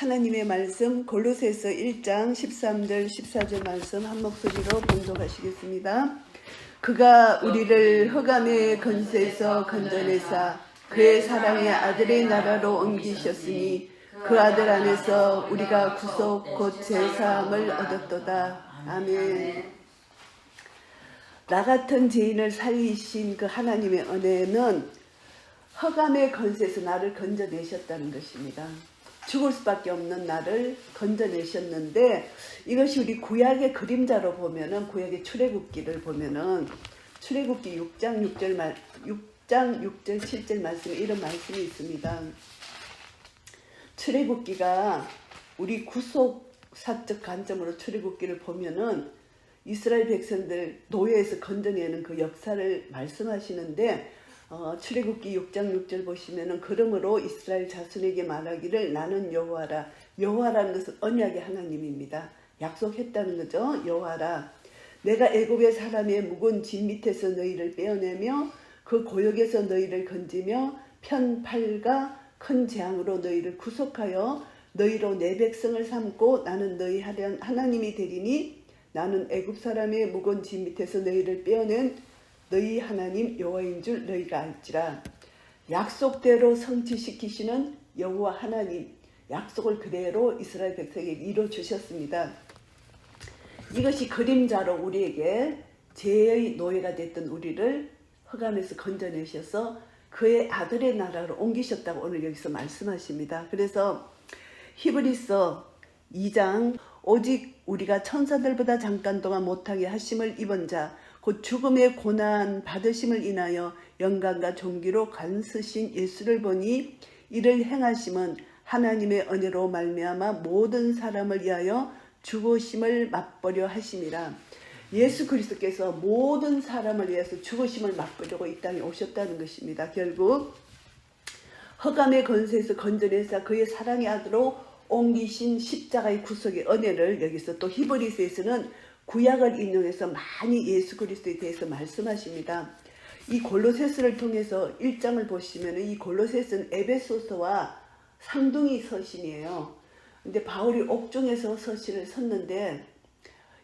하나님의 말씀 골로새서 1장 13절 14절 말씀 한 목소리로 봉독하시겠습니다. 그가 우리를 흑암의 권세에서 건져내사 그의 사랑의 아들의 나라로 옮기셨으니 그 아들 안에서 우리가 구속 곧 제사함을 얻었도다. 아멘. 나 같은 죄인을 살리신 그 하나님의 은혜는 흑암의 권세에서 나를 건져내셨다는 것입니다. 죽을 수밖에 없는 나를 건져내셨는데, 이것이 우리 구약의 그림자로 보면은, 구약의 출애굽기를 보면은 출애굽기 6장 6절 7절 말씀에 이런 말씀이 있습니다. 출애굽기가 우리 구속사적 관점으로 출애굽기를 보면은 이스라엘 백성들 노예에서 건져내는 그 역사를 말씀하시는데, 출애굽기 6장 6절 보시면은 그러므로 이스라엘 자손에게 말하기를 나는 여호와라. 여호와라는 것은 언약의 하나님입니다. 약속했다는 거죠. 여호와라. 내가 애굽의 사람의 묵은 짐 밑에서 너희를 빼어내며 그 고역에서 너희를 건지며 편팔과 큰 재앙으로 너희를 구속하여 너희로 내 백성을 삼고 나는 너희 하나님이 되리니 나는 애굽 사람의 묵은 짐 밑에서 너희를 빼어낸 너희 하나님 여호와인 줄 너희가 알지라. 약속대로 성취시키시는 여호와 하나님, 약속을 그대로 이스라엘 백성에게 이루어주셨습니다. 이것이 그림자로 우리에게 죄의 노예가 됐던 우리를 흑암에서 건져내셔서 그의 아들의 나라로 옮기셨다고 오늘 여기서 말씀하십니다. 그래서 히브리서 2장 오직 우리가 천사들보다 잠깐 동안 못하게 하심을 입은 자 곧 죽음의 고난 받으심을 인하여 영광과 존귀로 간쓰신 예수를 보니 이를 행하심은 하나님의 은혜로 말미암아 모든 사람을 위하여 죽으심을 맛보려 하심이라. 예수 그리스도께서 모든 사람을 위해서 죽으심을 맛보려고 이 땅에 오셨다는 것입니다. 결국 흑암의 권세에서 건져내사 그의 사랑의 아들로 옮기신 십자가의 구속의 은혜를 여기서 또 히브리서에서는 구약을 인용해서 많이 예수 그리스도에 대해서 말씀하십니다. 이 골로새서를 통해서 1장을 보시면 이 골로새서는 에베소서와 상둥이 서신이에요. 근데 바울이 옥중에서 서신을 썼는데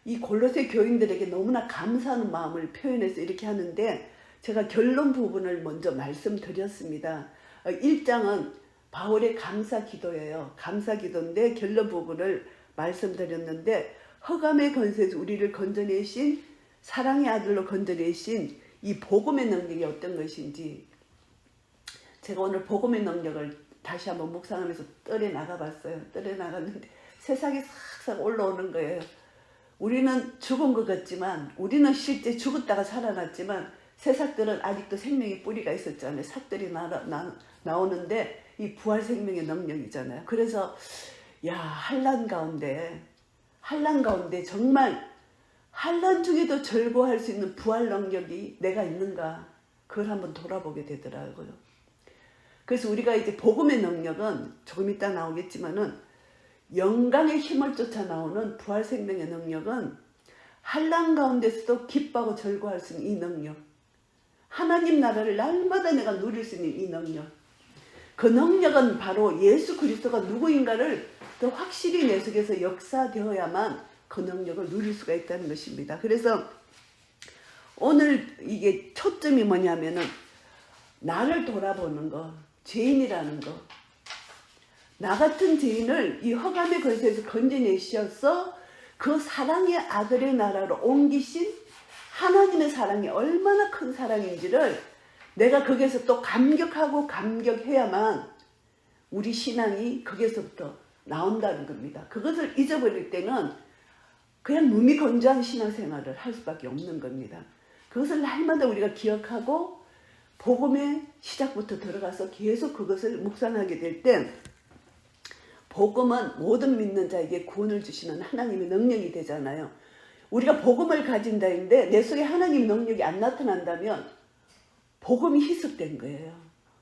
이 골로새 교인들에게 너무나 감사하는 마음을 표현해서 이렇게 하는데, 제가 결론 부분을 먼저 말씀드렸습니다. 1장은 바울의 감사 기도예요. 감사 기도인데 결론 부분을 말씀드렸는데, 흑암의 권세에서 우리를 건져내신 사랑의 아들로 건져내신 이 복음의 능력이 어떤 것인지, 제가 오늘 복음의 능력을 다시 한번 묵상하면서 떨에 나가봤어요. 떨에 나갔는데 세상이 싹싹 올라오는 거예요. 우리는 죽은 것 같지만, 우리는 실제 죽었다가 살아났지만 새싹들은 아직도 생명의 뿌리가 있었잖아요. 삭들이 나오는데 이 부활 생명의 능력이잖아요. 그래서 한란 가운데 정말 한란 중에도 절구할 수 있는 부활 능력이 내가 있는가, 그걸 한번 돌아보게 되더라고요. 그래서 우리가 이제 복음의 능력은 조금 이따 나오겠지만은, 영광의 힘을 쫓아 나오는 부활 생명의 능력은 한란 가운데서도 기뻐하고 절구할 수 있는 이 능력, 하나님 나라를 날마다 내가 누릴 수 있는 이 능력, 그 능력은 바로 예수 그리스도가 누구인가를 더 확실히 내 속에서 역사되어야만 그 능력을 누릴 수가 있다는 것입니다. 그래서 오늘 이게 초점이 뭐냐면은 나를 돌아보는 것, 죄인이라는 것. 나 같은 죄인을 이 흑암의 권세에서 건져내셔서 그 사랑의 아들의 나라로 옮기신 하나님의 사랑이 얼마나 큰 사랑인지를 내가 거기에서 또 감격하고 감격해야만 우리 신앙이 거기에서부터 나온다는 겁니다. 그것을 잊어버릴 때는 그냥 무미건조한 신앙생활을 할 수밖에 없는 겁니다. 그것을 날마다 우리가 기억하고 복음의 시작부터 들어가서 계속 그것을 묵상하게 될 때, 복음은 모든 믿는 자에게 구원을 주시는 하나님의 능력이 되잖아요. 우리가 복음을 가진다는데 내 속에 하나님의 능력이 안 나타난다면 복음이 희석된 거예요.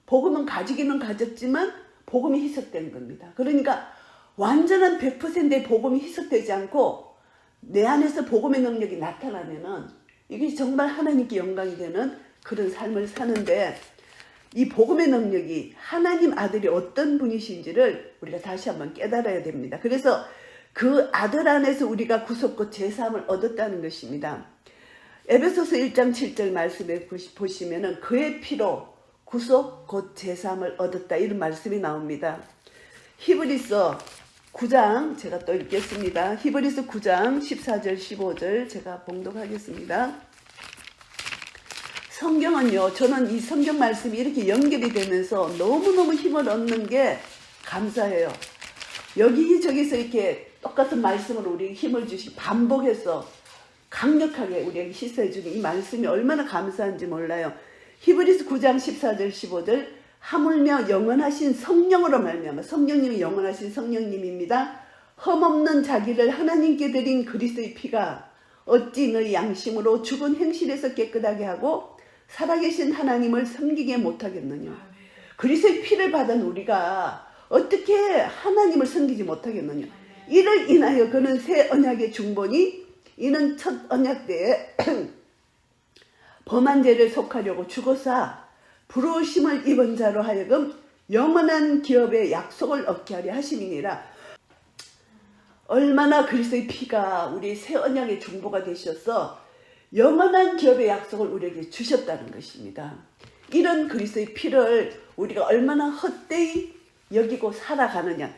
복음은 가지기는 가졌지만 복음이 희석된 겁니다. 그러니까 완전한 100%의 복음이 희석되지 않고 내 안에서 복음의 능력이 나타나면은 이게 정말 하나님께 영광이 되는 그런 삶을 사는데, 이 복음의 능력이 하나님 아들이 어떤 분이신지를 우리가 다시 한번 깨달아야 됩니다. 그래서 그 아들 안에서 우리가 구속과 제사함을 얻었다는 것입니다. 에베소서 1장 7절 말씀에 보시면은 그의 피로 구속 곧 제사함을 얻었다 이런 말씀이 나옵니다. 히브리서 9장 제가 또 읽겠습니다. 히브리서 9장 14절 15절 제가 봉독하겠습니다. 성경은요, 저는 이 성경 말씀이 이렇게 연결이 되면서 너무너무 힘을 얻는 게 감사해요. 여기저기서 이렇게 똑같은 말씀으로 우리에게 힘을 주시 반복해서 강력하게 우리에게 시사해 주는 이 말씀이 얼마나 감사한지 몰라요. 히브리서 9장 14절 15절 하물며 영원하신 성령으로 말미암아, 성령님이 영원하신 성령님입니다. 흠없는 자기를 하나님께 드린 그리스도의 피가 어찌 너희 양심으로 죽은 행실에서 깨끗하게 하고 살아계신 하나님을 섬기게 못하겠느냐. 그리스도의 피를 받은 우리가 어떻게 하나님을 섬기지 못하겠느냐. 이를 인하여 그는 새 언약의 중보니 이는 첫 언약 때에 범한 죄를 속하려고 죽어서 부르심을 입은 자로 하여금 영원한 기업의 약속을 얻게 하려 하심이니라. 얼마나 그리스도의 피가 우리 새 언약의 중보가 되셔서 영원한 기업의 약속을 우리에게 주셨다는 것입니다. 이런 그리스도의 피를 우리가 얼마나 헛되이 여기고 살아가느냐.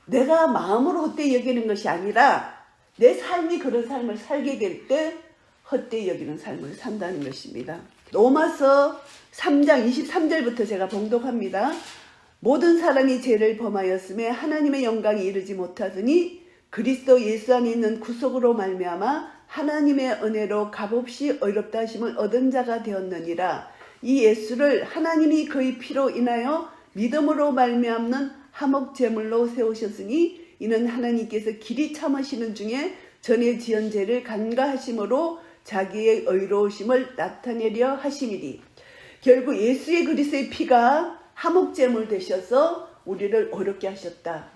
내가 마음으로 헛되이 여기는 것이 아니라 내 삶이 그런 삶을 살게 될 때 헛되이 여기는 삶을 산다는 것입니다. 로마서 3장 23절부터 제가 봉독합니다. 모든 사람이 죄를 범하였음에 하나님의 영광이 이르지 못하더니 그리스도 예수 안에 있는 구속으로 말미암아 하나님의 은혜로 값없이 의롭다 하심을 얻은 자가 되었느니라. 이 예수를 하나님이 그의 피로 인하여 믿음으로 말미암는 화목 제물로 세우셨으니 이는 하나님께서 길이 참으시는 중에 전에 지은 죄를 간과하심으로 자기의 의로우심을 나타내려 하심이리. 결국 예수의 그리스도의 피가 화목 제물 되셔서 우리를 어렵게 하셨다.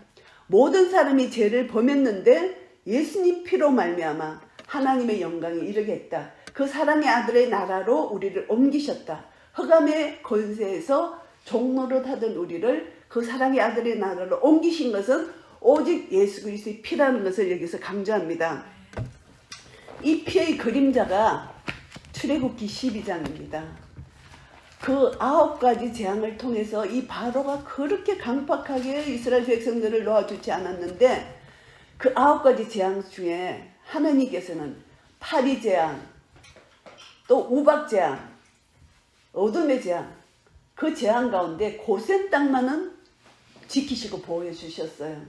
모든 사람이 죄를 범했는데 예수님 피로 말미암아 하나님의 영광이 이르게 했다. 그 사랑의 아들의 나라로 우리를 옮기셨다. 흑암의 권세에서 종노릇 하던 우리를 그 사랑의 아들의 나라로 옮기신 것은 오직 예수 그리스도의 피라는 것을 여기서 강조합니다. 이 피의 그림자가 출애굽기 12장입니다. 그 9가지 재앙을 통해서 이 바로가 그렇게 강팍하게 이스라엘 백성들을 놓아주지 않았는데 그 9가지 재앙 중에 하나님께서는 파리 재앙, 또 우박 재앙, 어둠의 재앙, 그 재앙 가운데 고센 땅만은 지키시고 보호해 주셨어요.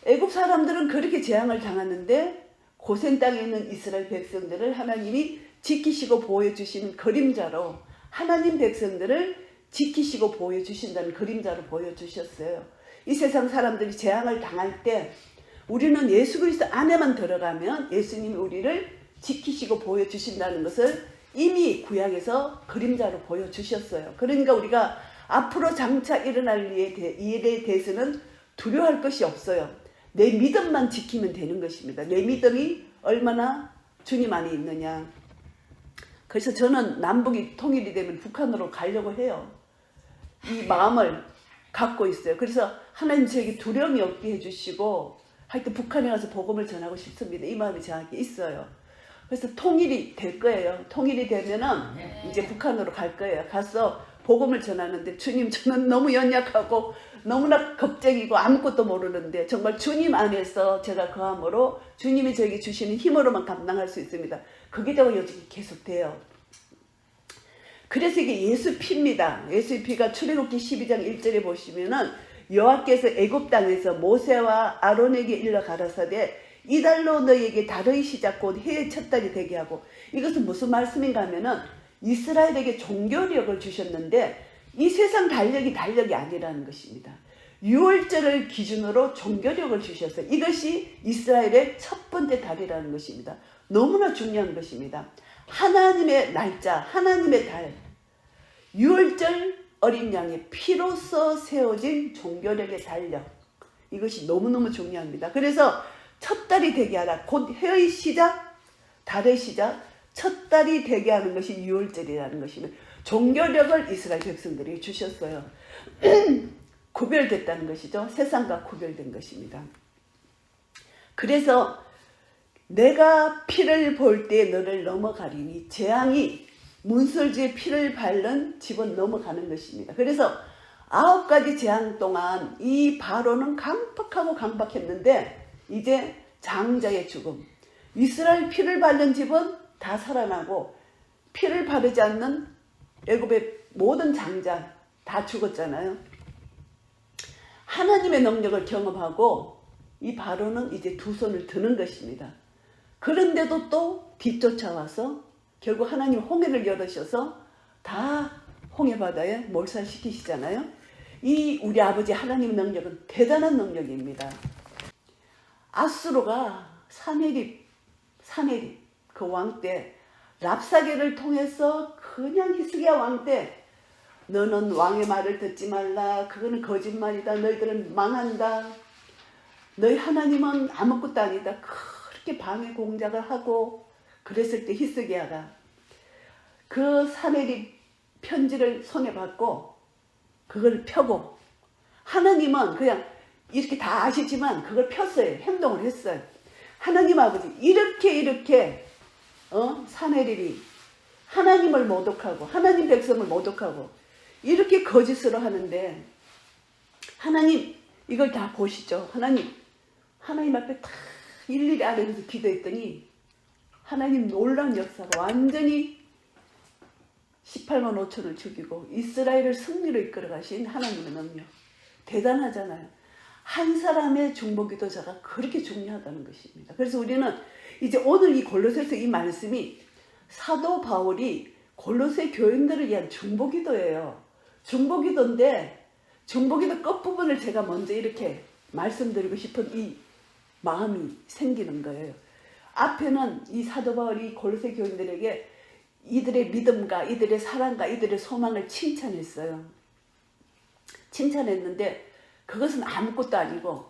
애굽 사람들은 그렇게 재앙을 당하는데 고센 땅에 있는 이스라엘 백성들을 하나님이 지키시고 보호해 주시는 그림자로 하나님 백성들을 지키시고 보호해 주신다는 그림자로 보여주셨어요. 이 세상 사람들이 재앙을 당할 때 우리는 예수 그리스도 안에만 들어가면 예수님이 우리를 지키시고 보여주신다는 것을 이미 구약에서 그림자로 보여주셨어요. 그러니까 우리가 앞으로 장차 일어날 일에 대해서는 두려워할 것이 없어요. 내 믿음만 지키면 되는 것입니다. 내 믿음이 얼마나 주님 안에 있느냐. 그래서 저는 남북이 통일이 되면 북한으로 가려고 해요. 이 마음을 갖고 있어요. 그래서 하나님 저에게 두려움이 없게 해주시고 하여튼 북한에 가서 복음을 전하고 싶습니다. 이 마음이 저한테 있어요. 그래서 통일이 될 거예요. 통일이 되면은 이제 북한으로 갈 거예요. 가서 복음을 전하는데 주님 저는 너무 연약하고 너무나 겁쟁이고 아무것도 모르는데 정말 주님 안에서 제가 그함으로 주님이 저에게 주시는 힘으로만 감당할 수 있습니다. 그게 되고 요즘 계속 돼요. 그래서 이게 예수 피입니다. 예수 피가 출애굽기 12장 1절에 보시면은 여호와께서 애굽 땅에서 모세와 아론에게 일러 가라사대 이달로 너희에게 달의 시작 곧 해의 첫 달이 되게 하고, 이것은 무슨 말씀인가 하면은 이스라엘에게 종교력을 주셨는데 이 세상 달력이 아니라는 것입니다. 6월절을 기준으로 종교력을 주셨어요. 이것이 이스라엘의 첫 번째 달이라는 것입니다. 너무나 중요한 것입니다. 하나님의 날짜, 하나님의 달, 6월절 어린 양의 피로써 세워진 종교력의 달력, 이것이 너무너무 중요합니다. 그래서 첫 달이 되게 하라. 곧 해의 시작, 달의 시작, 첫 달이 되게 하는 것이 6월절이라는 것이면 종교력을 이스라엘 백성들이 주셨어요. 구별됐다는 것이죠. 세상과 구별된 것입니다. 그래서 내가 피를 볼 때 너를 넘어가리니 재앙이 문설주에 피를 밟는 집은 넘어가는 것입니다. 그래서 9가지 재앙 동안 이 바로는 강박하고 강박했는데 이제 장자의 죽음. 이스라엘 피를 바른 집은 다 살아나고 피를 바르지 않는 애굽의 모든 장자 다 죽었잖아요. 하나님의 능력을 경험하고 이 바로는 이제 두 손을 드는 것입니다. 그런데도 또 뒤쫓아와서 결국 하나님 홍해를 열으셔서 다 홍해바다에 몰살시키시잖아요. 이 우리 아버지 하나님의 능력은 대단한 능력입니다. 아수르가 사네립 그 왕 때 랍사게를 통해서 그냥 히스기야 왕 때 너는 왕의 말을 듣지 말라. 그거는 거짓말이다. 너희들은 망한다. 너희 하나님은 아무것도 아니다. 그렇게 방해 공작을 하고 그랬을 때 히스기야가 그 사네립 편지를 손에 받고 그걸 펴고 하나님은 그냥 이렇게 다 아시지만 그걸 폈어요. 행동을 했어요. 하나님 아버지 이렇게 사네립이 하나님을 모독하고 하나님 백성을 모독하고 이렇게 거짓으로 하는데 하나님 이걸 다 보시죠. 하나님 앞에 다 일일이 아래에서 기도했더니 하나님 놀라운 역사가 완전히 18만 5천을 죽이고 이스라엘을 승리로 이끌어 가신 하나님의 능력 대단하잖아요. 한 사람의 중보기도자가 그렇게 중요하다는 것입니다. 그래서 우리는 이제 오늘 이 골로새서 이 말씀이 사도 바울이 골로새 교인들을 위한 중보기도예요. 중보기도인데 중보기도 끝부분을 제가 먼저 이렇게 말씀드리고 싶은 이 마음이 생기는 거예요. 앞에는 이 사도 바울이 골로새 교인들에게 이들의 믿음과 이들의 사랑과 이들의 소망을 칭찬했어요. 칭찬했는데 그것은 아무것도 아니고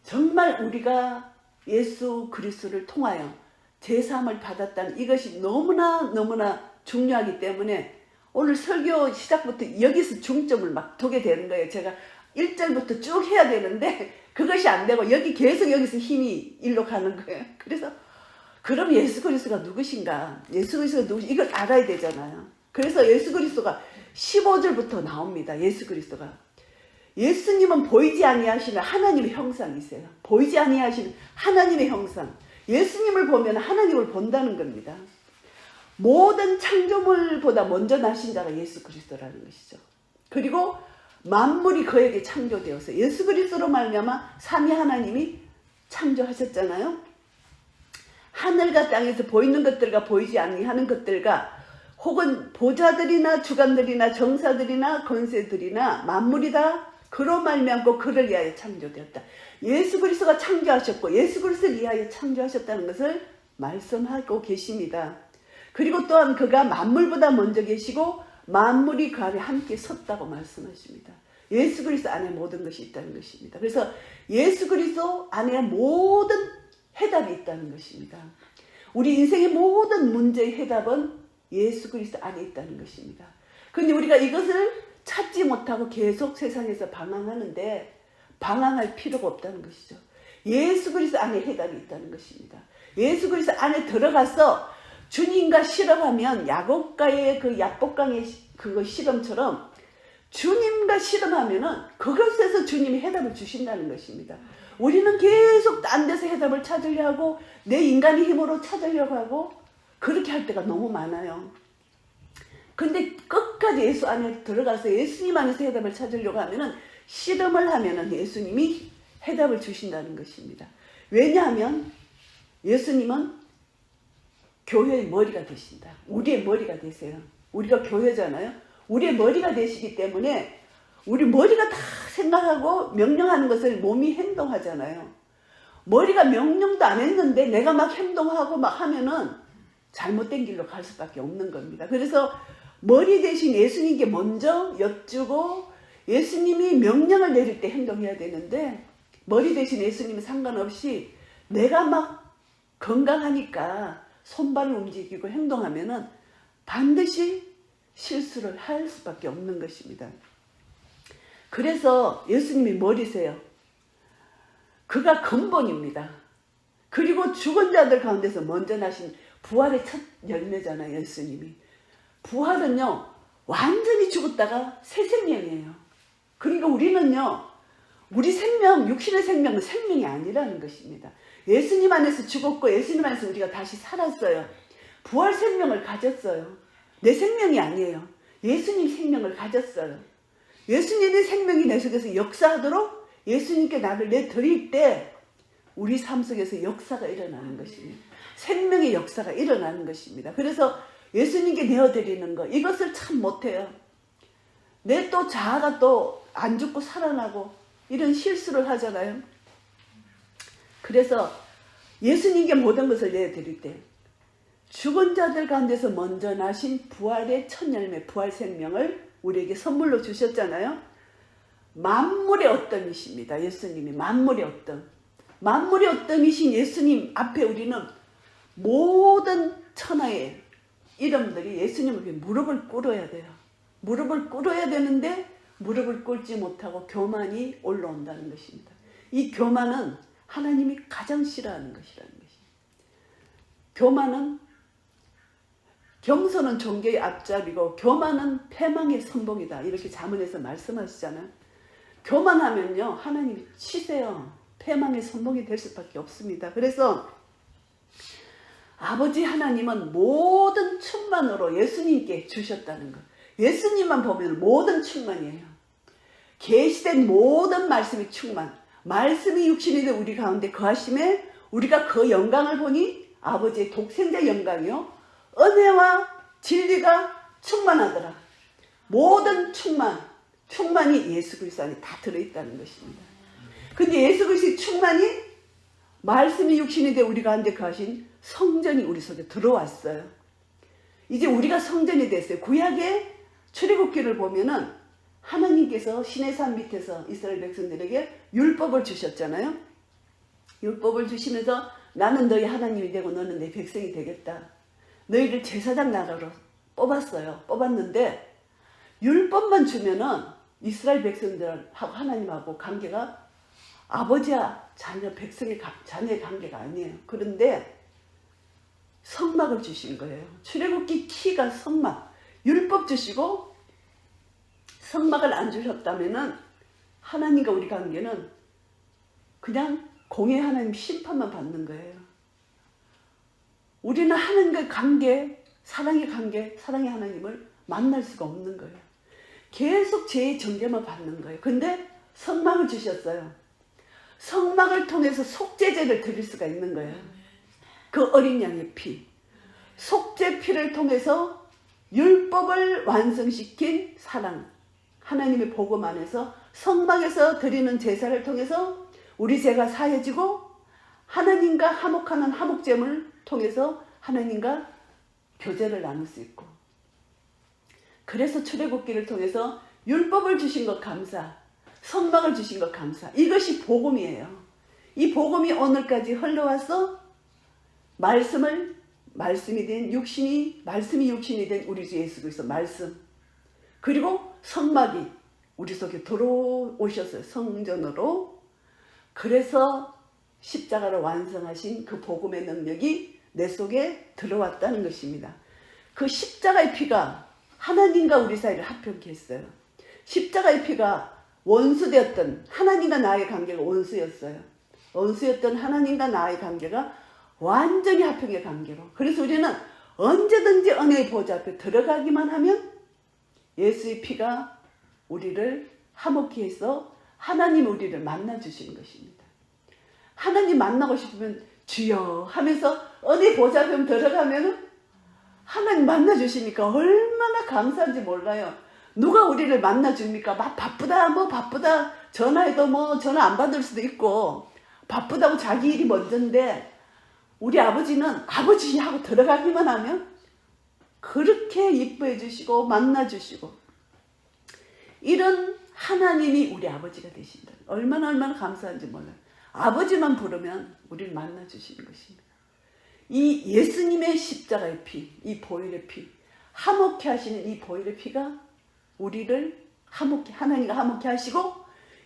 정말 우리가 예수 그리스도를 통하여 제사함을 받았다는 이것이 너무나 중요하기 때문에 오늘 설교 시작부터 여기서 중점을 막 두게 되는 거예요. 제가 1절부터 쭉 해야 되는데 그것이 안 되고 계속 여기서 힘이 일로 가는 거예요. 그래서 그럼 예수 그리스도가 누구신가? 예수 그리스도가 누구신가? 이걸 알아야 되잖아요. 그래서 예수 그리스도가 15절부터 나옵니다. 예수 그리스도가. 예수님은 보이지 아니하시는 하나님의 형상이세요. 보이지 아니하시는 하나님의 형상. 예수님을 보면 하나님을 본다는 겁니다. 모든 창조물보다 먼저 나신 자가 예수 그리스도라는 것이죠. 그리고 만물이 그에게 창조되어서 예수 그리스도로 말미암아 삼위 하나님이 창조하셨잖아요. 하늘과 땅에서 보이는 것들과 보이지 아니하는 것들과 혹은 보좌들이나 주관들이나 정사들이나 권세들이나 만물이 다 그로 말미암고 그를 위하여 창조되었다. 예수 그리스도가 창조하셨고 예수 그리스도를 위하여 창조하셨다는 것을 말씀하고 계십니다. 그리고 또한 그가 만물보다 먼저 계시고 만물이 그 안에 함께 섰다고 말씀하십니다. 예수 그리스도 안에 모든 것이 있다는 것입니다. 그래서 예수 그리스도 안에 모든 해답이 있다는 것입니다. 우리 인생의 모든 문제의 해답은 예수 그리스도 안에 있다는 것입니다. 그런데 우리가 이것을 찾지 못하고 계속 세상에서 방황하는데 방황할 필요가 없다는 것이죠. 예수 그리스도 안에 해답이 있다는 것입니다. 예수 그리스도 안에 들어가서 주님과 실험하면 야곱과의 그 약복강의 그거 실험처럼 주님과 실험하면은 그것에서 주님이 해답을 주신다는 것입니다. 우리는 계속 딴 데서 해답을 찾으려 하고 내 인간의 힘으로 찾으려고 하고 그렇게 할 때가 너무 많아요. 근데 끝까지 예수 안에 들어가서 예수님 안에서 해답을 찾으려고 하면은 실험을 하면은 예수님이 해답을 주신다는 것입니다. 왜냐하면 예수님은 교회의 머리가 되신다. 우리의 머리가 되세요. 우리가 교회잖아요. 우리의 머리가 되시기 때문에 우리 머리가 다 생각하고 명령하는 것을 몸이 행동하잖아요. 머리가 명령도 안 했는데 내가 막 행동하고 막 하면은 잘못된 길로 갈 수밖에 없는 겁니다. 그래서 머리 대신 예수님께 먼저 여쭈고 예수님이 명령을 내릴 때 행동해야 되는데 머리 대신 예수님은 상관없이 내가 막 건강하니까 손발을 움직이고 행동하면은 반드시 실수를 할 수밖에 없는 것입니다. 그래서 예수님이 머리세요. 그가 근본입니다. 그리고 죽은 자들 가운데서 먼저 나신 부활의 첫 열매잖아요. 예수님이. 부활은요, 완전히 죽었다가 새 생명이에요. 그러니까 우리는요, 우리 생명, 육신의 생명은 생명이 아니라는 것입니다. 예수님 안에서 죽었고 예수님 안에서 우리가 다시 살았어요. 부활 생명을 가졌어요. 내 생명이 아니에요. 예수님 생명을 가졌어요. 예수님의 생명이 내 속에서 역사하도록 예수님께 나를 내드릴 때 우리 삶 속에서 역사가 일어나는 것입니다. 생명의 역사가 일어나는 것입니다. 그래서 예수님께 내어드리는 것, 이것을 참 못해요. 내 또 자아가 또 안 죽고 살아나고 이런 실수를 하잖아요. 그래서 예수님께 모든 것을 내어드릴 때 죽은 자들 가운데서 먼저 나신 부활의 첫 열매, 부활 생명을 우리에게 선물로 주셨잖아요. 만물의 어떤이십니다. 예수님이 만물의 어떤. 만물의 어떤이신 예수님 앞에 우리는 모든 천하의 이름들이 예수님 앞에 무릎을 꿇어야 돼요. 무릎을 꿇어야 되는데 무릎을 꿇지 못하고 교만이 올라온다는 것입니다. 이 교만은 하나님이 가장 싫어하는 것이라는 것입니다. 교만은 겸손은 존귀의 앞잡이고 교만은 패망의 선봉이다. 이렇게 잠언에서 말씀하시잖아요. 교만하면요, 하나님이 치세요. 패망의 선봉이 될 수밖에 없습니다. 그래서 아버지 하나님은 모든 충만으로 예수님께 주셨다는 것. 예수님만 보면 모든 충만이에요. 계시된 모든 말씀이 충만. 말씀이 육신이 된 우리 가운데 거하심에 우리가 그 영광을 보니 아버지의 독생자 영광이요, 은혜와 진리가 충만하더라. 모든 충만이 예수 그리스도 안에 다 들어있다는 것입니다. 근데 예수 그리스도의 충만이 말씀이 육신이 된 우리 가운데 거하신 성전이 우리 속에 들어왔어요. 이제 우리가 성전이 됐어요. 구약의 출애굽기를 보면은 하나님께서 시내산 밑에서 이스라엘 백성들에게 율법을 주셨잖아요. 율법을 주시면서 나는 너희 하나님이 되고 너는 내 백성이 되겠다. 너희를 제사장 나라로 뽑았어요. 뽑았는데 율법만 주면은 이스라엘 백성들하고 하나님하고 관계가 아버지와 자녀, 백성의 자녀의 관계가 아니에요. 그런데 성막을 주신 거예요. 출애굽기 키가 성막. 율법 주시고 성막을 안 주셨다면은 하나님과 우리 관계는 그냥 공의 하나님 심판만 받는 거예요. 우리는 하나님과 관계, 사랑의 하나님을 만날 수가 없는 거예요. 계속 죄의 정죄만 받는 거예요. 근데 성막을 주셨어요. 성막을 통해서 속죄제를 드릴 수가 있는 거예요. 그 어린 양의 피. 속죄 피를 통해서 율법을 완성시킨 사랑. 하나님의 복음 안에서 성막에서 드리는 제사를 통해서 우리 죄가 사해지고 하나님과 화목하는 화목제물을 통해서 하나님과 교제를 나눌 수 있고, 그래서 출애굽기를 통해서 율법을 주신 것 감사, 성막을 주신 것 감사. 이것이 복음이에요. 이 복음이 오늘까지 흘러와서 말씀이 육신이 된 우리 주 예수 그리스도 말씀, 그리고 성막이 우리 속에 들어오셨어요. 성전으로. 그래서 십자가를 완성하신 그 복음의 능력이 내 속에 들어왔다는 것입니다. 그 십자가의 피가 하나님과 우리 사이를 합병케 했어요. 십자가의 피가 원수되었던 하나님과 나의 관계가 원수였어요. 원수였던 하나님과 나의 관계가 완전히 합병의 관계로. 그래서 우리는 언제든지 은혜의 보좌 앞에 들어가기만 하면 예수의 피가 우리를 화목케 해서 하나님 우리를 만나주시는 것입니다. 하나님 만나고 싶으면 주여 하면서 은혜 보좌 앞에 들어가면 하나님 만나주시니까 얼마나 감사한지 몰라요. 누가 우리를 만나줍니까? 막 바쁘다 전화해도 전화 안 받을 수도 있고 바쁘다고 자기 일이 먼저인데, 우리 아버지는 아버지 하고 들어가기만 하면 그렇게 이뻐해 주시고 만나 주시고, 이런 하나님이 우리 아버지가 되신다. 얼마나 감사한지 몰라요. 아버지만 부르면 우리를 만나 주시는 것입니다. 이 예수님의 십자가의 피, 이 보혈의 피, 화목케 하시는 이 보혈의 피가 우리를 하나님과 화목케 하시고,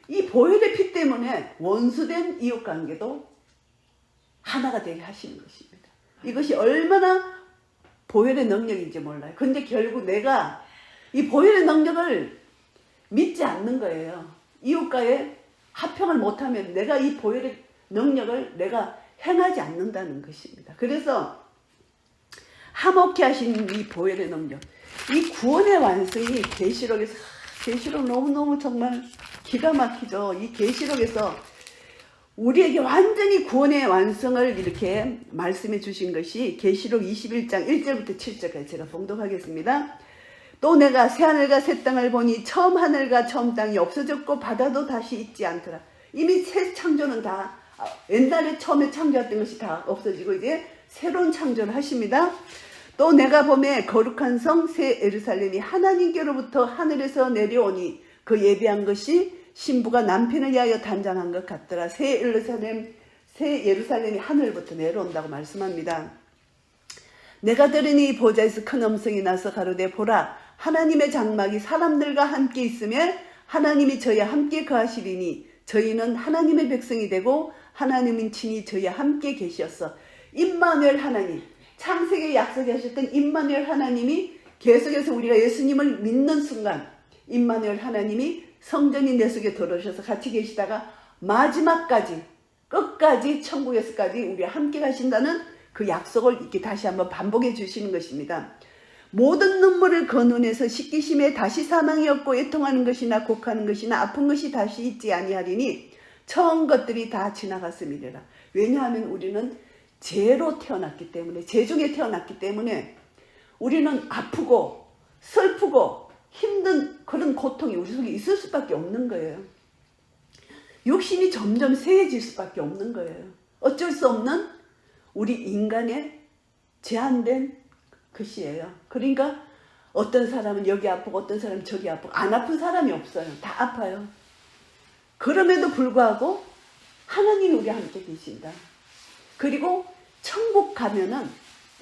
이 보혈의 피 때문에 원수된 이웃관계도 하나가 되게 하시는 것입니다. 이것이 얼마나 보혈의 능력인지 몰라요. 근데 결국 내가 이 보혈의 능력을 믿지 않는 거예요. 이웃과의 화평을 못하면 내가 이 보혈의 능력을 내가 행하지 않는다는 것입니다. 그래서 화목케 하신 이 보혈의 능력, 이 구원의 완성이 계시록 너무너무 정말 기가 막히죠. 이 계시록에서 우리에게 완전히 구원의 완성을 이렇게 말씀해 주신 것이 계시록 21장 1절부터 7절까지 제가 봉독하겠습니다. 또 내가 새하늘과 새 땅을 보니 처음 하늘과 처음 땅이 없어졌고 바다도 다시 있지 않더라. 이미 새 창조는 다 옛날에 처음에 창조했던 것이 다 없어지고 이제 새로운 창조를 하십니다. 또 내가 보매 거룩한 성 새 예루살렘이 하나님께로부터 하늘에서 내려오니 그 예비한 것이 신부가 남편을 위하여 단장한 것 같더라. 새 예루살렘이 하늘부터 내려온다고 말씀합니다. 내가 들으니 보좌에서 큰 음성이 나서 가로되 보라, 하나님의 장막이 사람들과 함께 있으며 하나님이 저희와 함께 거하시리니 저희는 하나님의 백성이 되고 하나님은 친히 저희와 함께 계시었어. 임마누엘 하나님, 창세기에 약속하셨던 임마누엘 하나님이 계속해서 우리가 예수님을 믿는 순간 임마누엘 하나님이 성전이 내 속에 들어오셔서 같이 계시다가 마지막까지 끝까지 천국에서까지 우리와 함께 가신다는 그 약속을 이렇게 다시 한번 반복해 주시는 것입니다. 모든 눈물을 그 눈에서 씻기심에 다시 사망이 없고 애통하는 것이나 곡하는 것이나 아픈 것이 다시 있지 아니하리니 처음 것들이 다 지나갔음이니라. 왜냐하면 우리는 죄로 태어났기 때문에, 죄 중에 태어났기 때문에 우리는 아프고 슬프고 힘든 그런 고통이 우리 속에 있을 수밖에 없는 거예요. 욕심이 점점 세해질 수밖에 없는 거예요. 어쩔 수 없는 우리 인간의 제한된 것이에요. 그러니까 어떤 사람은 여기 아프고 어떤 사람은 저기 아프고 안 아픈 사람이 없어요. 다 아파요. 그럼에도 불구하고 하나님이 우리와 함께 계신다. 그리고 천국 가면은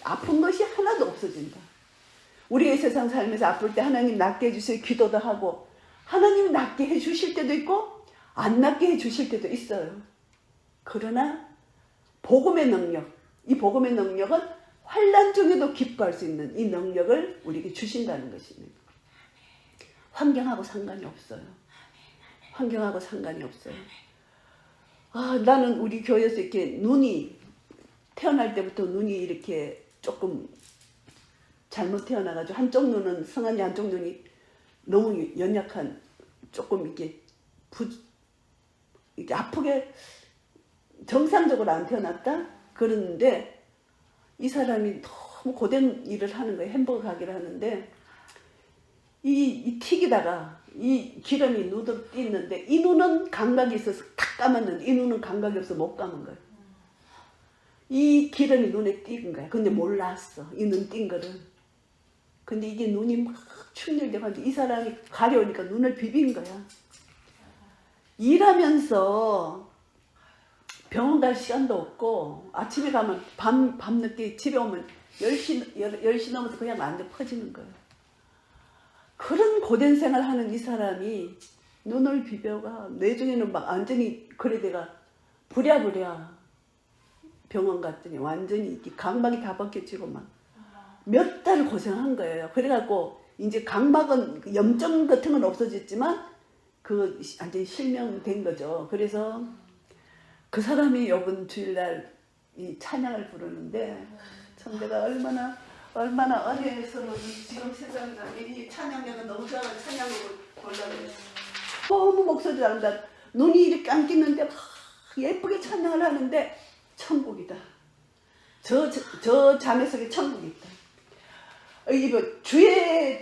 아픈 것이 하나도 없어진다. 우리의 세상 살면서 아플 때 하나님 낫게 해주실 기도도 하고 하나님이 낫게 해주실 때도 있고 안 낫게 해주실 때도 있어요. 그러나 복음의 능력, 이 복음의 능력은 환난 중에도 기뻐할 수 있는 이 능력을 우리에게 주신다는 것입니다. 환경하고 상관이 없어요. 환경하고 상관이 없어요. 나는 우리 교회에서 이렇게 태어날 때부터 눈이 이렇게 조금 잘못 태어나가지고 한쪽 눈은 성한이 한쪽 눈이 너무 연약한 조금 이렇게 아프게 정상적으로 안 태어났다 그러는데 이 사람이 너무 고된 일을 하는 거예요. 햄버거 가게를 하는데 이 튀기다가 이 기름이 눈으로 띄는데 이 눈은 감각이 있어서 탁 감았는데 이 눈은 감각이 없어서 못 감은 거예요. 이 기름이 눈에 띄는 거야. 근데 몰랐어. 이 눈 띈 거를. 근데 이게 눈이 막 충혈되고 이 사람이 가려우니까 눈을 비빈 거야. 일하면서 병원 갈 시간도 없고 아침에 가면 밤늦게 집에 오면 10시 넘어서 그냥 완전 퍼지는 거야. 그런 고된 생활을 하는 이 사람이 눈을 비벼가 뇌중에는 막 완전히 그래 내가 부랴부랴 병원 갔더니 완전히 이렇게 각막이 다 벗겨지고 막 몇 달 고생한 거예요. 그래갖고 이제 각막은 염증 같은 건 없어졌지만 그 완전히 실명된 거죠. 그래서 그 사람이 요번 주일날 이 찬양을 부르는데 참 내가 얼마나 은혜스러운 지금 세상에 이 찬양내가 너무 좋아서 찬양을 보려고 했어. 너무 목소리 잘한다. 눈이 이렇게 안 끼는데 예쁘게 찬양을 하는데 천국이다. 저 자매 속에 천국이 있다.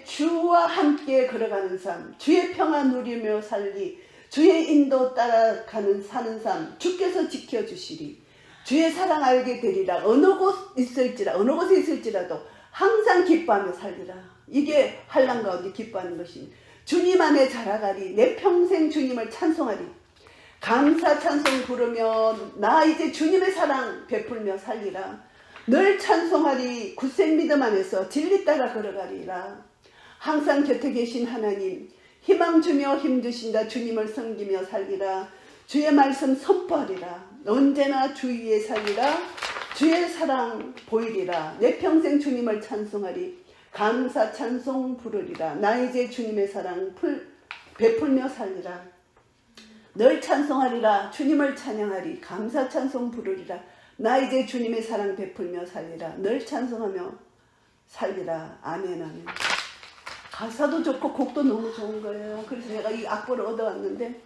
주와 함께 걸어가는 삶, 주의 평안 누리며 살리, 주의 인도 따라가는 사는 삶, 주께서 지켜주시리. 주의 사랑 알게 되리라. 어느 곳에 있을지라도 항상 기뻐하며 살리라. 이게 환난 가운데 기뻐하는 것입니다. 주님 안에 자라가리. 내 평생 주님을 찬송하리. 감사 찬송 부르며 나 이제 주님의 사랑 베풀며 살리라. 늘 찬송하리 굳센 믿음 안에서 진리 따라 걸어가리라. 항상 곁에 계신 하나님 희망 주며 힘 주신다. 주님을 섬기며 살리라. 주의 말씀 선포하리라. 언제나 주 위에 살리라. 주의 사랑 보이리라. 내 평생 주님을 찬송하리. 감사 찬송 부르리라. 나 이제 주님의 사랑 베풀며 살리라. 늘 찬송하리라. 주님을 찬양하리. 감사 찬송 부르리라. 나 이제 주님의 사랑 베풀며 살리라. 늘 찬송하며 살리라. 아멘 아멘. 가사도 좋고 곡도 너무 좋은 거예요. 그래서 내가 이 악보를 얻어왔는데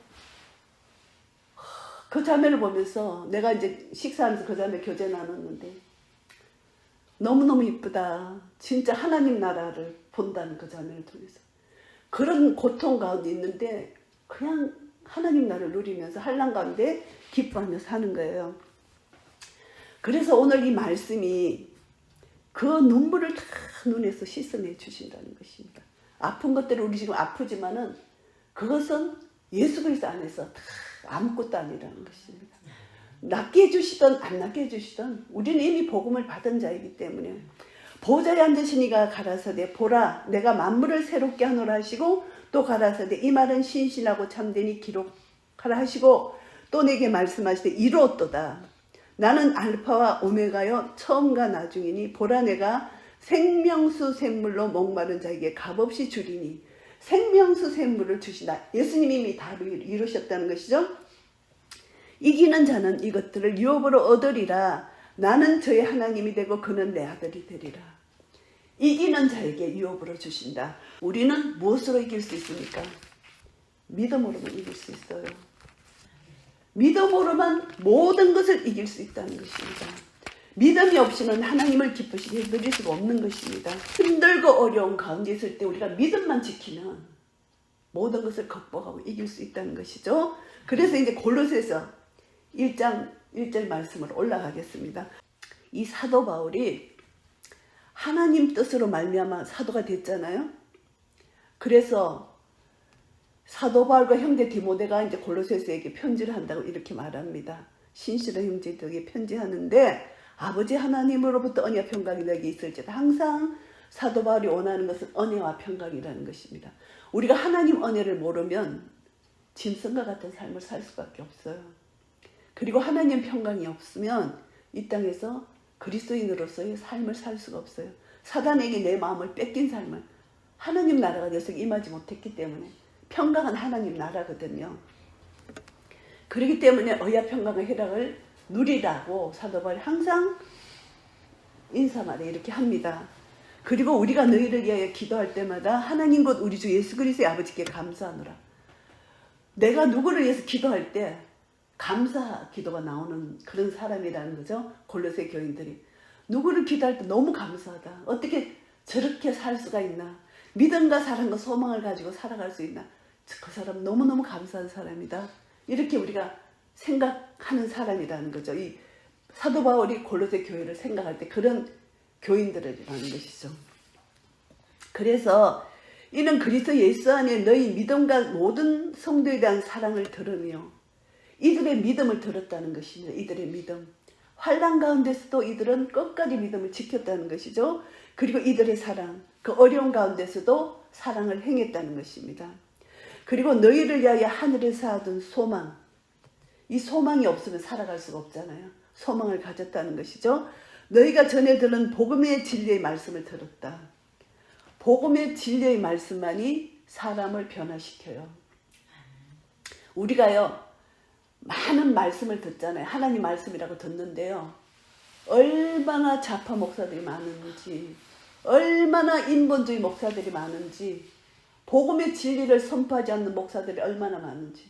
그 자매를 보면서 내가 이제 식사하면서 그 자매 교제 나눴는데 너무너무 이쁘다. 진짜 하나님 나라를 본다는 그 자매를 통해서 그런 고통 가운데 있는데 그냥 하나님 나라를 누리면서 한란 가운데 기뻐하며 사는 거예요. 그래서 오늘 이 말씀이 그 눈물을 다 눈에서 씻어내 주신다는 것입니다. 아픈 것들은 우리 지금 아프지만은 그것은 예수 그리스도 안에서 다 아무것도 아니라는 것입니다. 낫게 해주시든 안 낫게 해주시든 우리는 이미 복음을 받은 자이기 때문에 보좌에 앉으신 이가 가라사대 보라 내가 만물을 새롭게 하노라 하시고 또 가라사대 이 말은 신실하고 참되니 기록하라 하시고 또 내게 말씀하시되 이루었도다. 나는 알파와 오메가여 처음과 나중이니 보라 내가 생명수 샘물로 목마른 자에게 값없이 주리니 생명수 샘물을 주시다. 예수님이 이미 다 이루셨다는 것이죠. 이기는 자는 이것들을 유업으로 얻으리라. 나는 저의 하나님이 되고 그는 내 아들이 되리라. 이기는 자에게 유업으로 주신다. 우리는 무엇으로 이길 수 있습니까? 믿음으로만 이길 수 있어요. 믿음으로만 모든 것을 이길 수 있다는 것입니다. 믿음이 없이는 하나님을 기쁘시게 누릴 수가 없는 것입니다. 힘들고 어려운 가운데 있을 때 우리가 믿음만 지키면 모든 것을 극복하고 이길 수 있다는 것이죠. 그래서 이제 골로새서 1장 1절 말씀으로 올라가겠습니다. 이 사도 바울이 하나님 뜻으로 말미암아 사도가 됐잖아요. 그래서 사도 바울과 형제 디모데가 이제 골로새서에게 편지를 한다고 이렇게 말합니다. 신실한 형제들에게 편지하는데 아버지 하나님으로부터 은혜와 평강이 너에게 있을지다. 항상 사도 바울이 원하는 것은 은혜와 평강이라는 것입니다. 우리가 하나님 은혜를 모르면 짐승과 같은 삶을 살 수밖에 없어요. 그리고 하나님 평강이 없으면 이 땅에서 그리스도인으로서의 삶을 살 수가 없어요. 사단에게 내 마음을 뺏긴 삶을 하나님 나라가 내 속에 임하지 못했기 때문에 평강은 하나님 나라거든요. 그렇기 때문에 의와 평강의 희락을 누리라고 사도 바울이 항상 인사마다 이렇게 합니다. 그리고 우리가 너희를 위하여 기도할 때마다 하나님 곧 우리 주 예수 그리스도의 아버지께 감사하노라. 내가 누구를 위해서 기도할 때 감사 기도가 나오는 그런 사람이라는 거죠. 골로새 교인들이 누구를 기도할 때 너무 감사하다. 어떻게 저렇게 살 수가 있나. 믿음과 사랑과 소망을 가지고 살아갈 수 있나. 그 사람 너무너무 감사한 사람이다. 이렇게 우리가 생각하는 사람이라는 거죠. 이 사도 바울이 골로새 교회를 생각할 때 그런 교인들이라는 것이죠. 그래서 이는 그리스도 예수 안에 너희 믿음과 모든 성도에 대한 사랑을 들으며 이들의 믿음을 들었다는 것입니다. 이들의 믿음. 환난 가운데서도 이들은 끝까지 믿음을 지켰다는 것이죠. 그리고 이들의 사랑, 그 어려운 가운데서도 사랑을 행했다는 것입니다. 그리고 너희를 위하여 하늘에 쌓아둔 소망. 이 소망이 없으면 살아갈 수가 없잖아요. 소망을 가졌다는 것이죠. 너희가 전에 들은 복음의 진리의 말씀을 들었다. 복음의 진리의 말씀만이 사람을 변화시켜요. 우리가요 많은 말씀을 듣잖아요. 하나님 말씀이라고 듣는데요. 얼마나 좌파 목사들이 많은지, 얼마나 인본주의 목사들이 많은지, 복음의 진리를 선포하지 않는 목사들이 얼마나 많은지.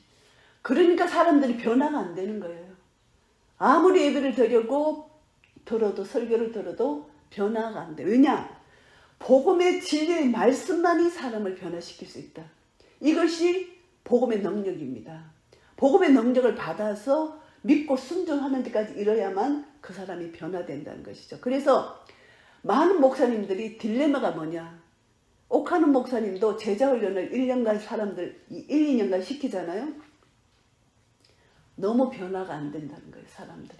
그러니까 사람들이 변화가 안 되는 거예요. 아무리 예배를 들어도 설교를 들어도 변화가 안 돼. 왜냐? 복음의 진리의 말씀만이 사람을 변화시킬 수 있다. 이것이 복음의 능력입니다. 복음의 능력을 받아서 믿고 순종하는 데까지 이뤄야만 그 사람이 변화된다는 것이죠. 그래서 많은 목사님들이 딜레마가 뭐냐. 옥하는 목사님도 제자 훈련을 1년간 사람들 1, 2년간 시키잖아요. 너무 변화가 안 된다는 거예요. 사람들이.